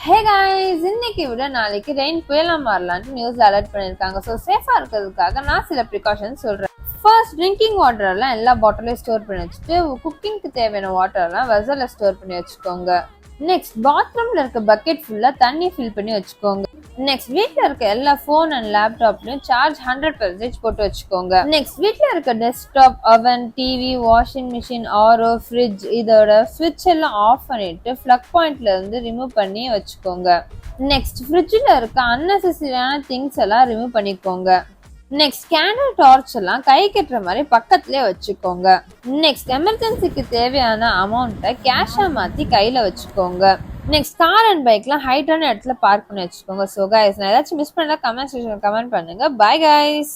Hey guys, இன்னைக்கு விட நாளைக்கு ரெயின் புயலா மாறலாம்னு நியூஸ்ல அலர்ட் பண்ணிருக்காங்க. ஸோ சேஃபா இருக்கிறதுக்காக நான் சில ப்ரிகாஷன்ஸ் சொல்றேன். ஃபர்ஸ்ட் ட்ரிங்கிங் வாட்டர் எல்லாம் எல்லா பாட்டிலையும் ஸ்டோர் பண்ணி வச்சுட்டு குக்கிங்க்கு தேவையான வாட்டர் எல்லாம் வெசல்ல ஸ்டோர் பண்ணி வச்சுக்கோங்க. நெக்ஸ்ட் பாத்ரூம்ல இருக்க பக்கெட் ஃபுல்லா தண்ணி ஃபில் பண்ணி வச்சுக்கோங்க. நெக்ஸ்ட் வீட்ல இருக்க எல்லா போன் அண்ட் லேப்டாப்லயும் சார்ஜ் 100% போட்டு வச்சுக்கோங்க. நெக்ஸ்ட் வீட்ல இருக்க டெஸ்க்டாப், அவன், டிவி, வாஷிங் மிஷின், ஆரோ, ஃப்ரிட்ஜ் இதோட ஸ்விட்ச் எல்லாம் ஆஃப் பண்ணிட்டு பிளக் பாயிண்ட்ல இருந்து ரிமூவ் பண்ணி வச்சுக்கோங்க. நெக்ஸ்ட் ஃப்ரிட்ஜ்ல இருக்க அன்னெசரியான திங்ஸ் எல்லாம் ரிமூவ் பண்ணிக்கோங்க. நெக்ஸ்ட் கேண்டில் டார்ச் எல்லாம் கை கட்டுற மாதிரி பக்கத்துலயே வச்சுக்கோங்க. நெக்ஸ்ட் எமர்ஜென்சிக்கு தேவையான அமௌண்ட்டை கேஷா மாத்தி கையில வச்சுக்கோங்க. நெக்ஸ்ட் கார் அண்ட் பைக்லாம் ஹைட்டான இடத்துல பார்க் பண்ணி வச்சுக்கோங்க. ஸோ கைஸ், நான் ஏதாச்சும் மிஸ் பண்ணா கமெண்ட் செக்ஷன்ல கமெண்ட் பண்ணுங்க. Bye guys.